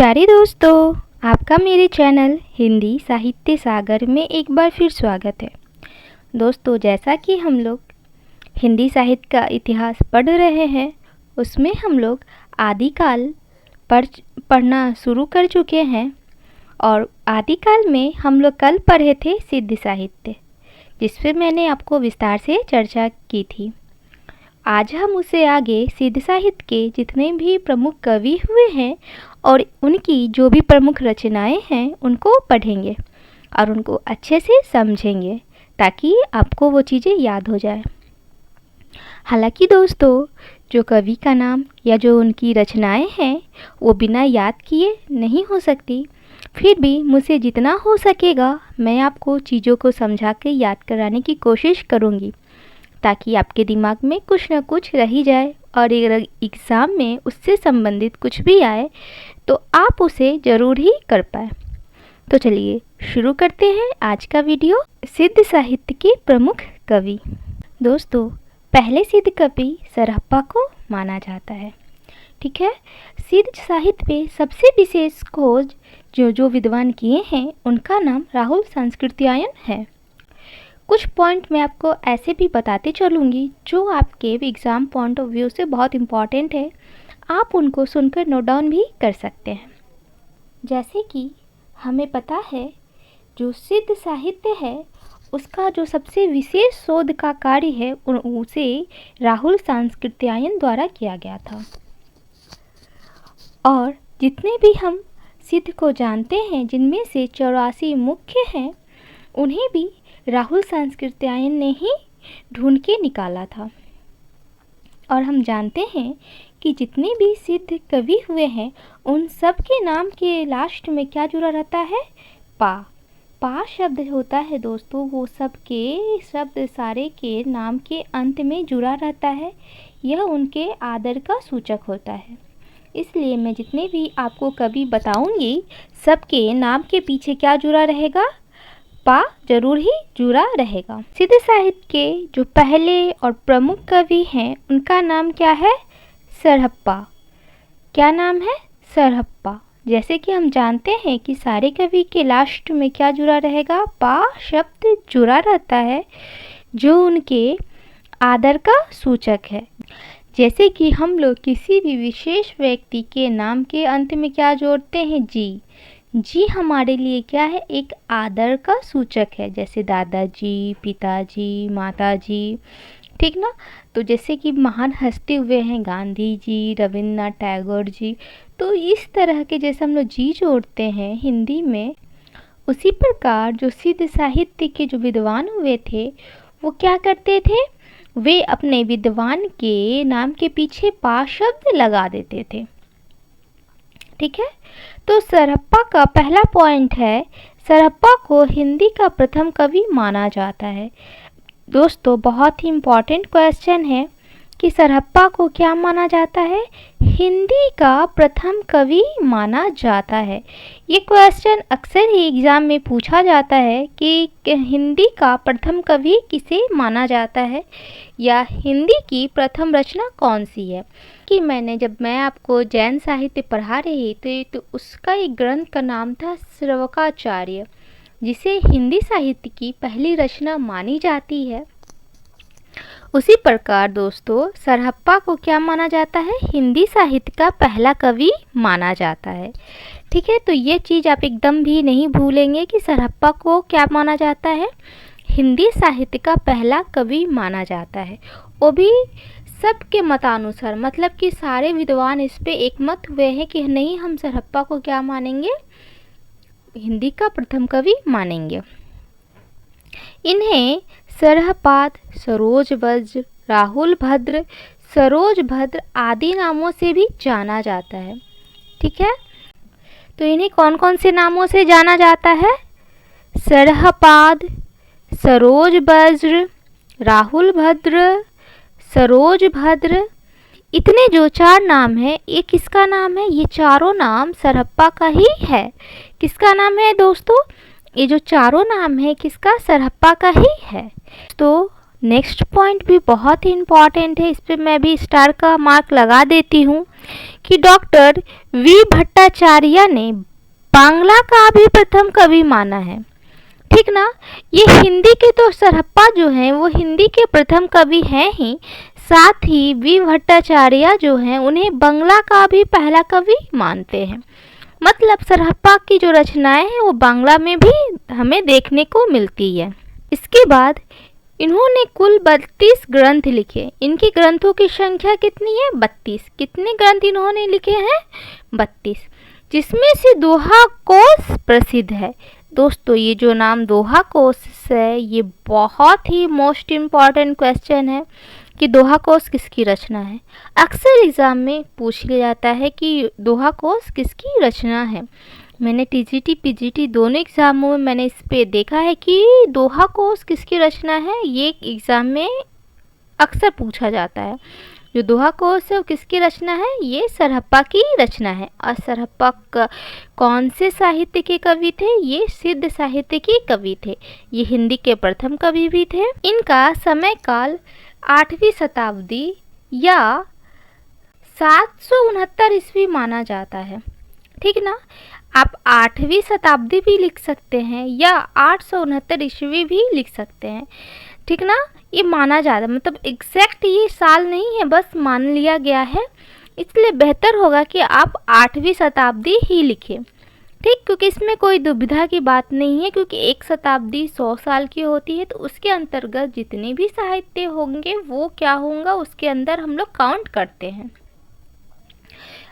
प्यारे दोस्तों, आपका मेरे चैनल हिंदी साहित्य सागर में एक बार फिर स्वागत है। दोस्तों, जैसा कि हम लोग हिंदी साहित्य का इतिहास पढ़ रहे हैं, उसमें हम लोग आदिकाल पढ़ना शुरू कर चुके हैं और आदिकाल में हम लोग कल पढ़े थे सिद्ध साहित्य, जिस पर मैंने आपको विस्तार से चर्चा की थी। आज हम उसे आगे सिद्ध साहित्य के जितने भी प्रमुख कवि हुए हैं और उनकी जो भी प्रमुख रचनाएं हैं उनको पढ़ेंगे और उनको अच्छे से समझेंगे ताकि आपको वो चीज़ें याद हो जाए। हालांकि दोस्तों, जो कवि का नाम या जो उनकी रचनाएं हैं वो बिना याद किए नहीं हो सकती। फिर भी मुझसे जितना हो सकेगा मैं आपको चीज़ों को समझा के याद कराने की कोशिश करूँगी, ताकि आपके दिमाग में कुछ ना कुछ रह ही जाए और एग्ज़ाम में उससे संबंधित कुछ भी आए तो आप उसे ज़रूर ही कर पाए। तो चलिए शुरू करते हैं आज का वीडियो। सिद्ध साहित्य के प्रमुख कवि। दोस्तों, पहले सिद्ध कवि सरहप्पा को माना जाता है। ठीक है, सिद्ध साहित्य पे सबसे विशेष खोज जो विद्वान किए हैं उनका नाम राहुल सांस्कृत्यायन है। कुछ पॉइंट मैं आपको ऐसे भी बताते चलूँगी जो आपके एग्ज़ाम पॉइंट ऑफ व्यू से बहुत इम्पॉर्टेंट है। आप उनको सुनकर नोट डाउन भी कर सकते हैं। जैसे कि हमें पता है जो सिद्ध साहित्य है उसका जो सबसे विशेष शोध का कार्य है उसे राहुल सांस्कृत्यायन द्वारा किया गया था। और जितने भी हम सिद्ध को जानते हैं जिनमें से 84 मुख्य हैं, उन्हें भी राहुल सांस्कृत्यायन ने ही ढूंढ के निकाला था। और हम जानते हैं कि जितने भी सिद्ध कवि हुए हैं उन सब के नाम के लास्ट में क्या जुड़ा रहता है? पा शब्द होता है दोस्तों, वो सब के शब्द सारे के नाम के अंत में जुड़ा रहता है। यह उनके आदर का सूचक होता है। इसलिए मैं जितने भी आपको कवि बताऊंगी सबके नाम के पीछे क्या जुड़ा रहेगा? पा जरूर ही जुड़ा रहेगा। सिद्ध साहित्य के जो पहले और प्रमुख कवि हैं उनका नाम क्या है? सरहप्पा। क्या नाम है? सरहप्पा। जैसे कि हम जानते हैं कि सारे कवि के लास्ट में क्या जुड़ा रहेगा? पा शब्द जुड़ा रहता है जो उनके आदर का सूचक है। जैसे कि हम लोग किसी भी विशेष व्यक्ति के नाम के अंत में क्या जोड़ते हैं? जी हमारे लिए क्या है? एक आदर का सूचक है, जैसे दादाजी, पिताजी, माताजी। ठीक ना? तो जैसे कि महान हस्ती हुए हैं गांधी जी, रविन्द्रनाथ टैगोर जी, तो इस तरह के जैसे हम लोग जी जोड़ते हैं हिंदी में, उसी प्रकार जो सिद्ध साहित्य के जो विद्वान हुए थे वो क्या करते थे? वे अपने विद्वान के नाम के पीछे पा शब्द लगा देते थे। ठीक है, तो सरहप्पा का पहला पॉइंट है, सरहप्पा को हिंदी का प्रथम कवि माना जाता है। दोस्तों, बहुत ही इम्पॉर्टेंट क्वेश्चन है कि सरहप्पा को क्या माना जाता है? हिंदी का प्रथम कवि माना जाता है। ये क्वेश्चन अक्सर ही एग्ज़ाम में पूछा जाता है कि हिंदी का प्रथम कवि किसे माना जाता है या हिंदी की प्रथम रचना कौन सी है। कि जब मैं आपको जैन साहित्य पढ़ा रही थी तो उसका एक ग्रंथ का नाम था श्रवकाचार्य, जिसे हिंदी साहित्य की पहली रचना मानी जाती है। उसी प्रकार दोस्तों, सरहप्पा को क्या माना जाता है? हिंदी साहित्य का पहला कवि माना जाता है। ठीक है, तो ये चीज़ आप एकदम भी नहीं भूलेंगे कि सरहप्पा को क्या माना जाता है? हिंदी साहित्य का पहला कवि माना जाता है। वो भी सबके मतानुसार, मतलब कि सारे विद्वान इस पे एकमत हुए हैं कि नहीं, हम सरहप्पा को क्या मानेंगे? हिंदी का प्रथम कवि मानेंगे। इन्हें सरहपाद, सरोज वज्र, राहुल भद्र, सरोज भद्र आदि नामों से भी जाना जाता है। ठीक है, तो इन्हें कौन कौन से नामों से जाना जाता है? सरहपाद, सरोज वज्र, राहुल भद्र, सरोज भद्र। इतने जो 4 नाम हैं, ये किसका नाम है? ये चारों नाम सरहप्पा का ही है। किसका नाम है दोस्तों? ये जो चारों नाम है किसका? सरहप्पा का ही है। तो नेक्स्ट पॉइंट भी बहुत ही इम्पॉर्टेंट है, इस पे मैं भी स्टार का मार्क लगा देती हूँ कि डॉक्टर वी भट्टाचार्य ने बांग्ला का भी प्रथम कवि माना है। ठीक ना, ये हिंदी के तो सरहप्पा जो हैं वो हिंदी के प्रथम कवि हैं ही, साथ ही वी भट्टाचार्य जो हैं उन्हें बांग्ला का भी पहला कवि मानते हैं। मतलब सरहप्पा की जो रचनाएं हैं वो बांग्ला में भी हमें देखने को मिलती है। इसके बाद इन्होंने कुल 32 ग्रंथ लिखे। इनके ग्रंथों की संख्या कितनी है? 32। कितने ग्रंथ इन्होंने लिखे हैं? 32, जिसमें से दोहा कोश प्रसिद्ध है। दोस्तों ये जो नाम दोहा कोश है ये बहुत ही मोस्ट इम्पॉर्टेंट क्वेश्चन है कि दोहा कोश किसकी रचना है। अक्सर एग्ज़ाम में पूछ लिया जाता है कि दोहा कोश किसकी रचना है। मैंने टीजीटी पीजीटी दोनों एग्ज़ामों में मैंने इस पे देखा है कि दोहा कोश किसकी रचना है, ये एग्ज़ाम में अक्सर पूछा जाता है। जो दोहा कोश है वो किसकी रचना है? ये सरहप्पा की रचना है। और सरहप्पा कौन से साहित्य के कवि थे? ये सिद्ध साहित्य के कवि थे। ये हिंदी के प्रथम कवि भी थे। इनका समय काल 8वीं शताब्दी या 769 ईस्वी माना जाता है। ठीक ना, आप 8वीं शताब्दी भी लिख सकते हैं या 869 ईस्वी भी लिख सकते हैं। ठीक ना, ये माना जाता है, मतलब एग्जैक्ट ये साल नहीं है, बस मान लिया गया है। इसलिए बेहतर होगा कि आप 8वीं शताब्दी ही लिखें। ठीक, क्योंकि इसमें कोई दुविधा की बात नहीं है, क्योंकि एक शताब्दी 100 साल की होती है, तो उसके अंतर्गत जितने भी साहित्य होंगे वो क्या होगा, उसके अंदर हम लोग काउंट करते हैं।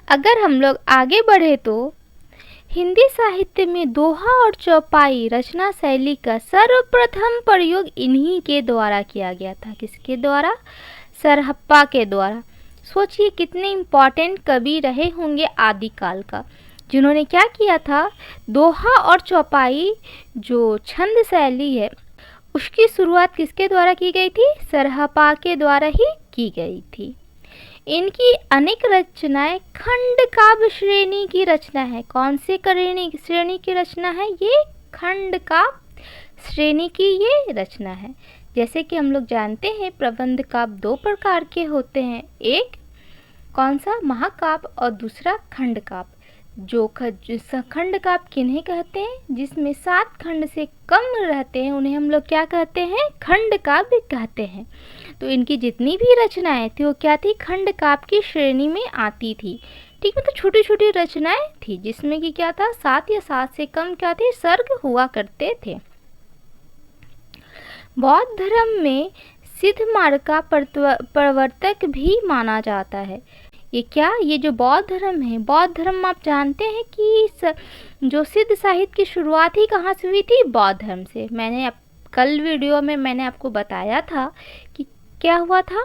अगर हम लोग आगे बढ़े तो हिंदी साहित्य में दोहा और चौपाई रचना शैली का सर्वप्रथम प्रयोग इन्हीं के द्वारा किया गया था। किसके द्वारा? सरहप्पा के द्वारा। सोचिए कितने इम्पॉर्टेंट कवि रहे होंगे आदिकाल का, जिन्होंने क्या किया था, दोहा और चौपाई जो छंद शैली है उसकी शुरुआत किसके द्वारा की गई थी? सरहप्पा के द्वारा ही की गई थी। इनकी अनेक रचनाएं खंड काव्य श्रेणी की रचना है। कौन से श्रेणी की रचना है? ये खंड काव्य श्रेणी की ये रचना है। जैसे कि हम लोग जानते हैं प्रबंध काव्य 2 प्रकार के होते हैं, एक कौन सा? महाकाव्य, और दूसरा खंड काव्य। जो खंड काव्य किन्हें कहते हैं? जिसमें 7 खंड से कम रहते हैं उन्हें हम लोग क्या कहते हैं? खंड काव्य कहते हैं। तो इनकी जितनी भी रचनाएं थी वो क्या थी? खंड काव्य की श्रेणी में आती थी। ठीक है, तो छोटी छोटी रचनाएं थी जिसमें कि क्या था, 7 या 7 से कम क्या थे? सर्ग हुआ करते थे। बौद्ध धर्म में सिद्ध मार्ग का प्रवर्तक भी माना जाता है। ये क्या? ये जो बौद्ध धर्म है, बौद्ध धर्म आप जानते हैं कि जो सिद्ध साहित्य की शुरुआत ही कहाँ से हुई थी? बौद्ध धर्म से। मैंने कल वीडियो में मैंने आपको बताया था कि क्या हुआ था,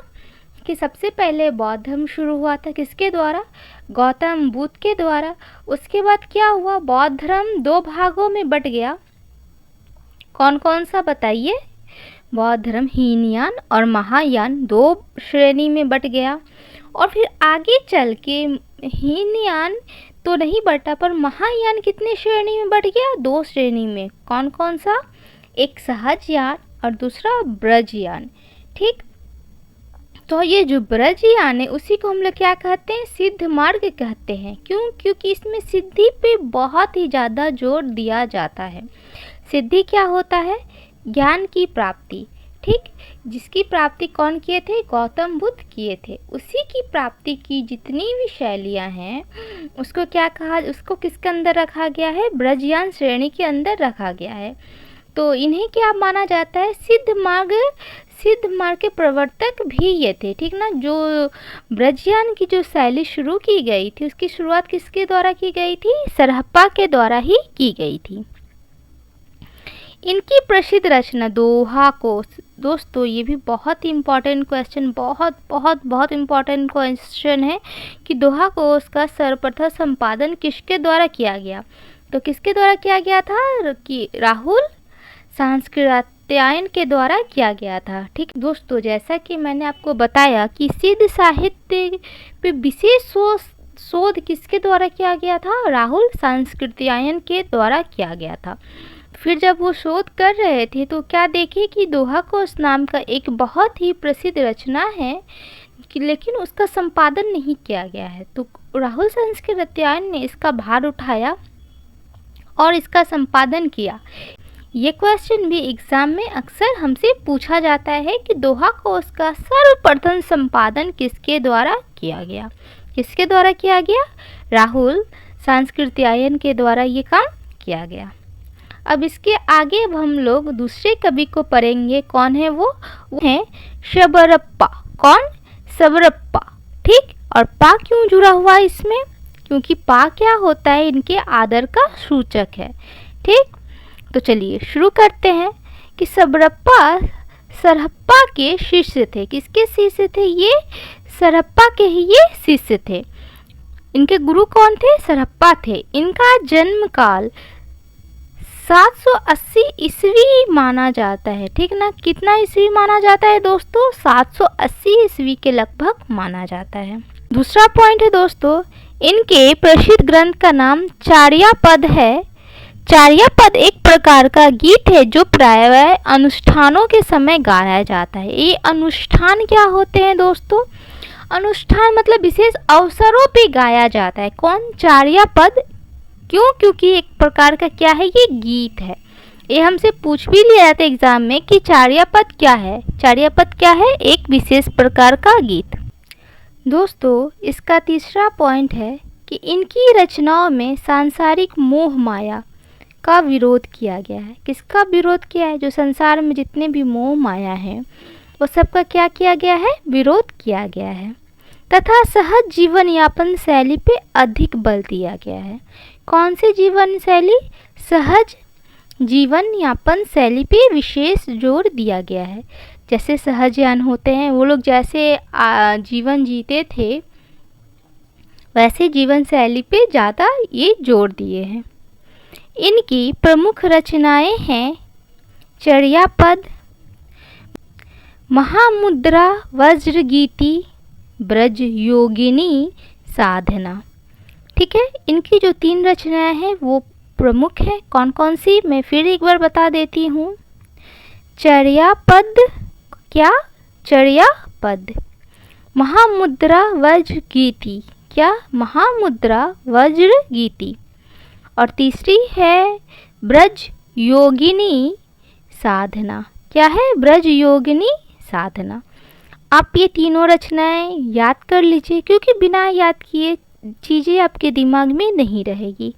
कि सबसे पहले बौद्ध धर्म शुरू हुआ था किसके द्वारा? गौतम बुद्ध के द्वारा। उसके बाद क्या हुआ? बौद्ध धर्म 2 भागों में बट गया। कौन कौन सा बताइए? बौद्ध धर्म हीनयान और महायान 2 श्रेणी में बट गया। और फिर आगे चल के हीनयान तो नहीं बटा, पर महायान कितने श्रेणी में बट गया? 2 श्रेणी में। कौन कौन सा? एक सहजयान और दूसरा ब्रजयान। ठीक, तो ये जो ब्रजयान है उसी को हम लोग क्या कहते हैं? सिद्ध मार्ग कहते हैं। क्यों? क्योंकि इसमें सिद्धि पे बहुत ही ज़्यादा जोर दिया जाता है। सिद्धि क्या होता है? ज्ञान की प्राप्ति। ठीक, जिसकी प्राप्ति कौन किए थे? गौतम बुद्ध किए थे। उसी की प्राप्ति की जितनी भी शैलियाँ हैं उसको क्या कहा, उसको किसके अंदर रखा गया है? ब्रजयान श्रेणी के अंदर रखा गया है। तो इन्हें क्या माना जाता है? सिद्ध मार्ग के प्रवर्तक भी ये थे। ठीक ना, जो ब्रजयान की जो शैली शुरू की गई थी उसकी शुरुआत किसके द्वारा की गई थी? सरहप्पा के द्वारा ही की गई थी। इनकी प्रसिद्ध रचना दोहा कोश। दोस्तों ये भी बहुत ही इम्पॉर्टेंट क्वेश्चन, बहुत बहुत बहुत इम्पॉर्टेंट क्वेश्चन है कि दोहा कोश का सर्वप्रथम संपादन किसके द्वारा किया गया? तो किसके द्वारा किया गया था? कि राहुल सांस्कृत्यायन के द्वारा किया गया था। ठीक दोस्तों, जैसा कि मैंने आपको बताया कि सिद्ध साहित्य पे विशेष शोध किसके द्वारा किया गया था? राहुल सांस्कृत्यायन के द्वारा किया गया था। फिर जब वो शोध कर रहे थे तो क्या देखे कि दोहा कोश नाम का एक बहुत ही प्रसिद्ध रचना है लेकिन उसका संपादन नहीं किया गया है। तो राहुल संस्कृत्यायन ने इसका भार उठाया और इसका संपादन किया। ये क्वेश्चन भी एग्ज़ाम में अक्सर हमसे पूछा जाता है कि दोहा कोश का सर्वप्रथम संपादन किसके द्वारा किया गया। किसके द्वारा किया गया? राहुल संस्कृत्यायन के द्वारा ये काम किया गया। अब इसके आगे अब हम लोग दूसरे कवि को पढ़ेंगे। कौन है वो है शबरप्पा। कौन? शबरप्पा। ठीक। और पा क्यों जुड़ा हुआ इसमें? क्योंकि पा क्या होता है? इनके आदर का सूचक है। ठीक। तो चलिए शुरू करते हैं कि शबरप्पा सरहप्पा के शिष्य थे। किसके शिष्य थे? ये सरहप्पा के ही ये शिष्य थे। इनके गुरु कौन थे? सरहप्पा थे। इनका जन्म काल 780 ईस्वी माना जाता है। ठीक ना? कितना ईस्वी माना जाता है दोस्तों? 780 ईस्वी के लगभग माना जाता है। दूसरा पॉइंट है दोस्तों, इनके प्रसिद्ध ग्रंथ का नाम चार्यापद है। चार्यापद एक प्रकार का गीत है जो प्रायः अनुष्ठानों के समय गाया जाता है। ये अनुष्ठान क्या होते हैं दोस्तों? अनुष्ठान मतलब विशेष अवसरों पे गाया जाता है। कौन? चार्यापद। क्यों? क्योंकि एक प्रकार का क्या है? ये गीत है। ये हमसे पूछ भी लिया जाता है एग्जाम में कि चार्यापद क्या है। चार्यापद क्या है? एक विशेष प्रकार का गीत। दोस्तों इसका तीसरा पॉइंट है कि इनकी रचनाओं में सांसारिक मोह माया का विरोध किया गया है। किसका विरोध किया है? जो संसार में जितने भी मोह माया हैं वो सबका क्या किया गया है? विरोध किया गया है। तथा सहज जीवन यापन शैली पे अधिक बल दिया गया है। कौन सी जीवन शैली? सहज जीवन यापन शैली पे विशेष जोर दिया गया है। जैसे सहजयान होते हैं, वो लोग जैसे जीवन जीते थे वैसे जीवन शैली पे ज़्यादा ये जोर दिए हैं। इनकी प्रमुख रचनाएं हैं चर्यापद, महामुद्रा, वज्रगीति, ब्रज योगिनी, साधना। ठीक है। इनकी जो 3 रचनाएं हैं वो प्रमुख है। कौन कौन सी? मैं फिर एक बार बता देती हूँ। चर्यापद। क्या? चर्यापद। महामुद्रा वज्रगीति। क्या? महामुद्रा वज्रगीति। और तीसरी है ब्रज योगिनी साधना। क्या है? ब्रज योगिनी साधना। आप ये तीनों रचनाएं याद कर लीजिए क्योंकि बिना याद किए चीज़ें आपके दिमाग में नहीं रहेगी।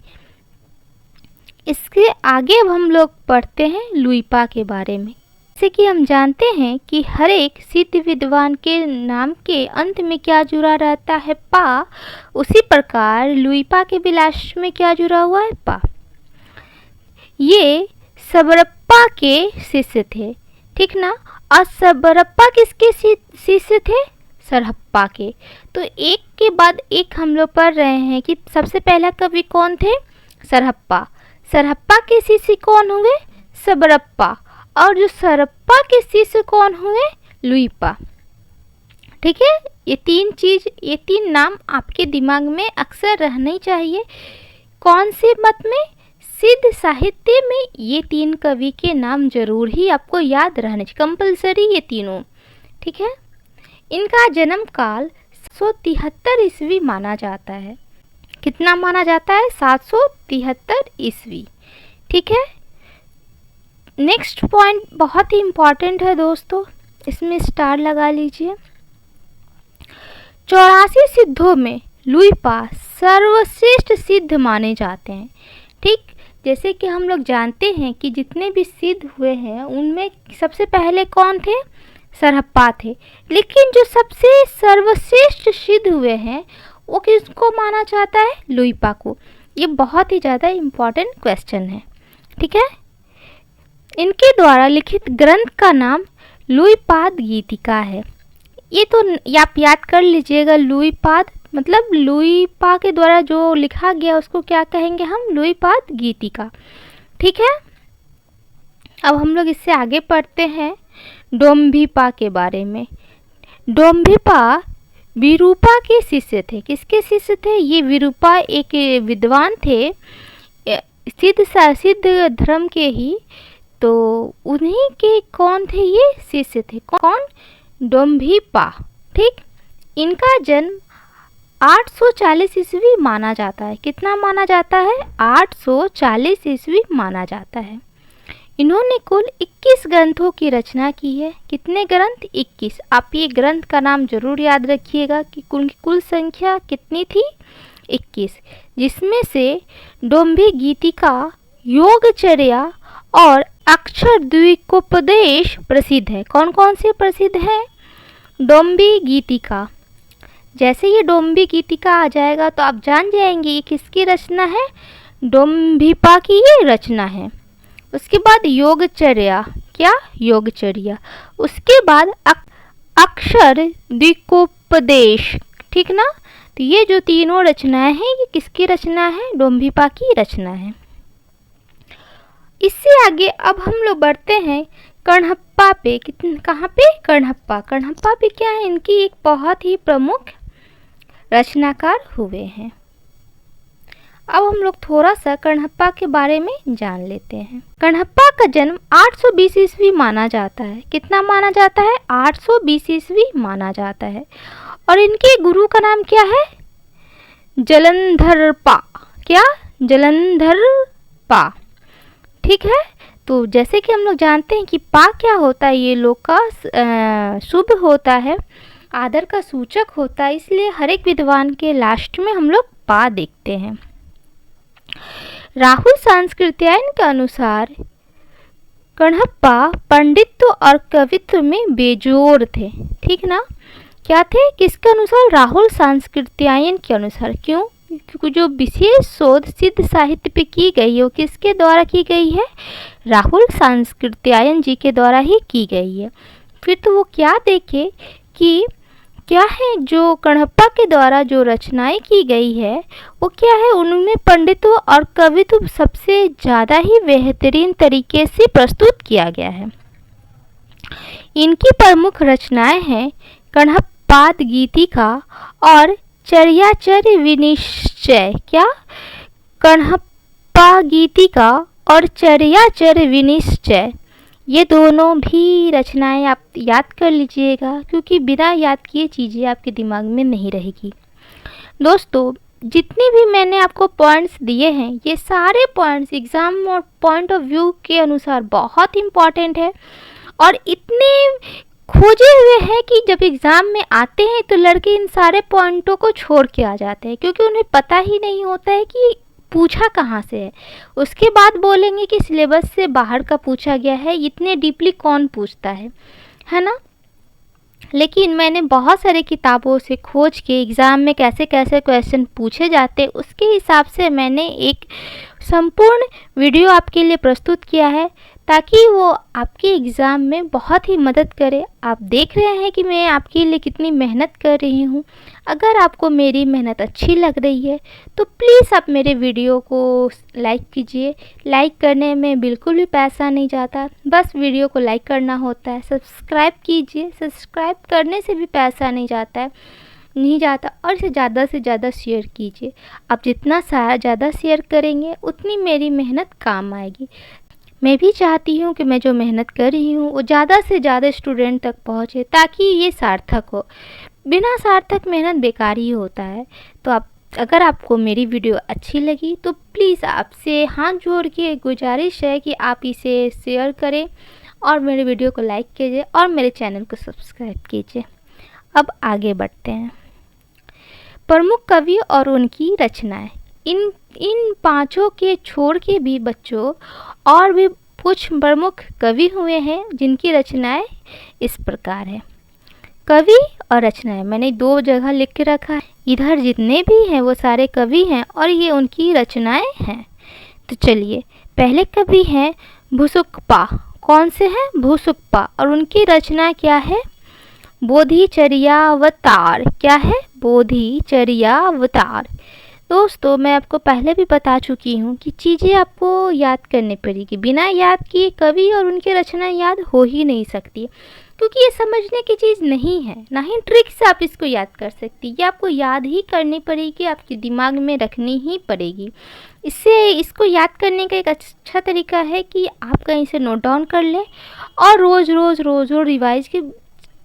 इसके आगे अब हम लोग पढ़ते हैं लुइपा के बारे में। जैसे कि हम जानते हैं कि हर एक सिद्ध विद्वान के नाम के अंत में क्या जुड़ा रहता है? पा। उसी प्रकार लुइपा के विलास में क्या जुड़ा हुआ है? पा। ये शबरप्पा के शिष्य थे। ठीक ना? और शबरप्पा किसके शिष्य थे? सरहप्पा के। तो एक के बाद एक हम लोग पढ़ रहे हैं कि सबसे पहला कवि कौन थे? सरहप्पा। सरहप्पा के शिष्य कौन हुए? शबरप्पा। और जो सरहप्पा के शिष्य कौन हुए? लुइपा। ठीक है। ये 3 नाम आपके दिमाग में अक्सर रहने चाहिए। कौन से मत में? सिद्ध साहित्य में ये 3 कवि के नाम जरूर ही आपको याद रहने चाहिए। कंपलसरी ये तीनों। ठीक है। इनका जन्म काल 773 ईस्वी माना जाता है। कितना माना जाता है? 773 ईस्वी। ठीक है। नेक्स्ट पॉइंट बहुत ही इम्पॉर्टेंट है दोस्तों, इसमें स्टार लगा लीजिए। 84 सिद्धों में लुइपा सर्वश्रेष्ठ सिद्ध माने जाते हैं। ठीक। जैसे कि हम लोग जानते हैं कि जितने भी सिद्ध हुए हैं उनमें सबसे पहले कौन थे? सरहप्पा थे। लेकिन जो सबसे सर्वश्रेष्ठ सिद्ध हुए हैं वो किसको माना जाता है? लुइपा को। ये बहुत ही ज़्यादा इम्पॉर्टेंट क्वेश्चन है। ठीक है। इनके द्वारा लिखित ग्रंथ का नाम लुइपाद गीतिका है। ये तो आप याद कर लीजिएगा। लुइपाद मतलब लुइपा के द्वारा जो लिखा गया उसको क्या कहेंगे हम? लुइपाद गीतिका। ठीक है। अब हम लोग इससे आगे पढ़ते हैं डोम्भिपा के बारे में। डोम्भिपा विरूपा के शिष्य थे। किसके शिष्य थे? ये विरूपा एक विद्वान थे। सिद्ध धर्म के ही, तो उन्हीं के कौन थे ये शिष्य थे। कौन? डोम्भिपा। ठीक, इनका जन्म 840 ईस्वी माना जाता है। कितना माना जाता है? 840 ईस्वी माना जाता है। इन्होंने कुल 21 ग्रंथों की रचना की है। कितने ग्रंथ? 21। आप ये ग्रंथ का नाम जरूर याद रखिएगा कि उनकी कुल संख्या कितनी थी? 21, जिसमें से डोम्भी गीतिका, योगचर्या और अक्षर द्विकोपदेश प्रसिद्ध है। कौन कौन से प्रसिद्ध है? डोम्भी गीतिका। जैसे ये डोम्भी गीतिका आ जाएगा तो आप जान जाएंगे ये किसकी रचना है? डोम्भिपा की ये रचना है। उसके बाद योगचर्या। क्या? योगचर्या। उसके बाद अक्षर द्विकोपदेश। ठीक ना? तो ये जो तीनों रचनाएं हैं ये किसकी रचना है? डोम्भिपा की रचना है। इससे आगे अब हम लोग बढ़ते हैं कण्हप्पा पे। कहाँ पे? कण्हप्पा। कण्हप्पा पे क्या है? इनकी एक बहुत ही प्रमुख रचनाकार हुए हैं। अब हम लोग थोड़ा सा कण्हप्पा के बारे में जान लेते हैं। कण्हप्पा का जन्म 820 ईस्वी माना जाता है। कितना माना जाता है? 820 ईस्वी माना जाता है। और इनके गुरु का नाम क्या है? जलंधरपा। क्या? जलंधरपा। ठीक है। तो जैसे कि हम लोग जानते हैं कि पा क्या होता है, ये लोग का शुभ होता है, आदर का सूचक होता है, इसलिए हर एक विद्वान के लास्ट में हम लोग पा देखते हैं। राहुल सांस्कृत्यायन के अनुसार कण्हप्पा पंडित्व और कवित्व में बेजोर थे। ठीक ना? क्या थे? किसके अनुसार? राहुल सांस्कृत्यायन के अनुसार। क्यों? क्योंकि जो विशेष शोध सिद्ध साहित्य पे की गई है वो किसके द्वारा की गई है? राहुल सांस्कृत्यायन जी के द्वारा ही की गई है। फिर तो वो क्या देखे कि क्या है जो कण्हप्पा के द्वारा जो रचनाएं की गई है वो क्या है? उनमें पंडित्व और कवित्व सबसे ज़्यादा ही बेहतरीन तरीके से प्रस्तुत किया गया है। इनकी प्रमुख रचनाएं हैं कण्हप्पाद गीतिका और चर्याचर्य विनिश्चय। क्या? कण्हप्पा गीतिका और चर्याचर्य विनिश्चय, ये दोनों भी रचनाएं आप याद कर लीजिएगा, क्योंकि बिना याद किए चीज़ें आपके दिमाग में नहीं रहेगी। दोस्तों, जितने भी मैंने आपको पॉइंट्स दिए हैं ये सारे पॉइंट्स एग्ज़ाम और पॉइंट ऑफ व्यू के अनुसार बहुत इम्पॉर्टेंट है और इतने खोजे हुए हैं कि जब एग्ज़ाम में आते हैं तो लड़के इन सारे पॉइंटों को छोड़ के आ जाते हैं, क्योंकि उन्हें पता ही नहीं होता है कि पूछा कहाँ से है। उसके बाद बोलेंगे कि सिलेबस से बाहर का पूछा गया है, इतने डीपली कौन पूछता है ना? लेकिन मैंने बहुत सारे किताबों से खोज के एग्ज़ाम में कैसे कैसे क्वेश्चन पूछे जाते उसके हिसाब से मैंने एक संपूर्ण वीडियो आपके लिए प्रस्तुत किया है, ताकि वो आपके एग्ज़ाम में बहुत ही मदद करे। आप देख रहे हैं कि मैं आपके लिए कितनी मेहनत कर रही हूँ। अगर आपको मेरी मेहनत अच्छी लग रही है तो प्लीज़ आप मेरे वीडियो को लाइक कीजिए। लाइक करने में बिल्कुल भी पैसा नहीं जाता, बस वीडियो को लाइक करना होता है। सब्सक्राइब कीजिए, सब्सक्राइब करने से भी पैसा नहीं जाता और इसे ज़्यादा से ज़्यादा शेयर कीजिए। आप जितना ज़्यादा शेयर करेंगे उतनी मेरी मेहनत काम आएगी। मैं भी चाहती हूँ कि मैं जो मेहनत कर रही हूँ वो ज़्यादा से ज़्यादा स्टूडेंट तक पहुँचे, ताकि ये सार्थक हो। बिना सार्थक मेहनत बेकार ही होता है। तो अगर आपको मेरी वीडियो अच्छी लगी तो प्लीज़ आपसे हाथ जोड़ के गुजारिश है कि आप इसे शेयर करें और मेरे वीडियो को लाइक कीजिए और मेरे चैनल को सब्सक्राइब कीजिए। अब आगे बढ़ते हैं। प्रमुख कवि और उनकी रचनाएं। इन पांचों के छोड़ के भी बच्चों और भी कुछ प्रमुख कवि हुए हैं जिनकी रचनाएं इस प्रकार है। कवि और रचनाएं मैंने दो जगह लिख के रखा है। इधर जितने भी हैं वो सारे कवि हैं और ये उनकी रचनाएं हैं। तो चलिए, पहले कवि हैं भुसुक्पा। कौन से हैं? भुसुक्पा। और उनकी रचना क्या है? बोधिचर्यावतार। क्या है? बोधिचर्यावतार। दोस्तों, मैं आपको पहले भी बता चुकी हूँ कि चीज़ें आपको याद करनी पड़ेगी। बिना याद किए कवि और उनकी रचना याद हो ही नहीं सकती। क्योंकि ये समझने की चीज़ नहीं है, ना ही ट्रिक से आप इसको याद कर सकती। ये आपको याद ही करनी पड़ेगी, आपके दिमाग में रखनी ही पड़ेगी। इसको याद करने का एक अच्छा तरीका है कि आप कहीं से नोट डाउन कर लें और रोज़ रोज़ रोज़ रोज़ रिवाइज़ की।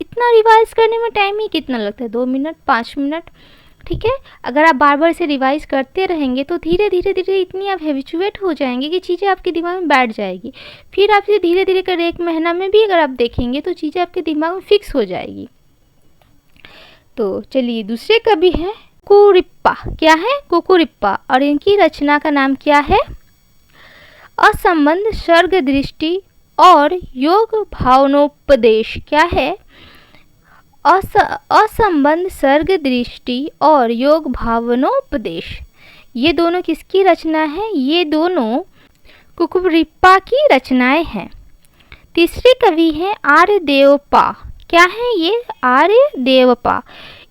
इतना रिवाइज़ करने में टाइम ही कितना लगता है, 2 मिनट 5 मिनट, ठीक है। अगर आप बार बार इसे रिवाइज़ करते रहेंगे तो धीरे धीरे धीरे इतनी आप हैबिचुएट हो जाएंगे कि चीज़ें आपके दिमाग में बैठ जाएगी। फिर आप इसे धीरे धीरे कर 1 महीना में भी अगर आप देखेंगे तो चीज़ें आपके दिमाग में फिक्स हो जाएगी। तो चलिए दूसरे कवि हैं कुकुरिप्पा। क्या है? कुकुरिप्पा। और इनकी रचना का नाम क्या है? असंबंध सर्ग दृष्टि और योग भावनोपदेश। क्या है? असंबंध सर्ग दृष्टि और योग भावनोपदेश। ये दोनों किसकी रचना है? ये दोनों कुकुरिप्पा की रचनाएं हैं। तीसरे कवि हैं आर्यदेवपा। क्या है ये? आर्यदेवपा।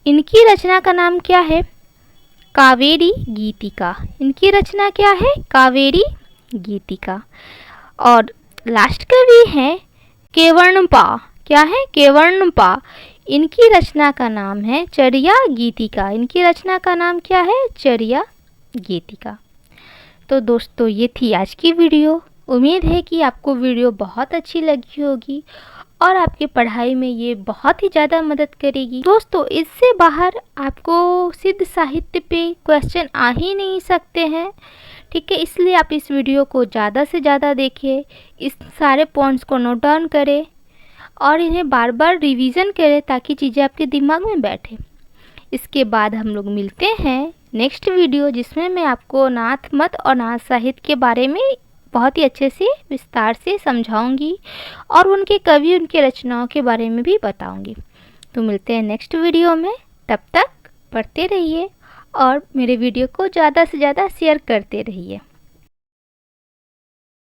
इनकी रचना का नाम क्या है? कावेरी गीतिका। इनकी रचना क्या है? कावेरी गीतिका। और लास्ट कवि हैं केवर्णपा। क्या है? केवर्णपा। इनकी रचना का नाम है चर्या गीतिका। इनकी रचना का नाम क्या है? चर्या गीतिका। तो दोस्तों ये थी आज की वीडियो। उम्मीद है कि आपको वीडियो बहुत अच्छी लगी होगी और आपके पढ़ाई में ये बहुत ही ज़्यादा मदद करेगी। दोस्तों इससे बाहर आपको सिद्ध साहित्य पे क्वेश्चन आ ही नहीं सकते हैं, ठीक है। इसलिए आप इस वीडियो को ज़्यादा से ज़्यादा देखिए, इस सारे पॉइंट्स को नोट डाउन करें और इन्हें बार बार रिवीजन करें ताकि चीज़ें आपके दिमाग में बैठे। इसके बाद हम लोग मिलते हैं नेक्स्ट वीडियो, जिसमें मैं आपको नाथ मत और नाथ साहित्य के बारे में बहुत ही अच्छे से विस्तार से समझाऊंगी और उनके कवि, उनके रचनाओं के बारे में भी बताऊंगी। तो मिलते हैं नेक्स्ट वीडियो में। तब तक पढ़ते रहिए और मेरे वीडियो को ज़्यादा से ज़्यादा शेयर करते रहिए।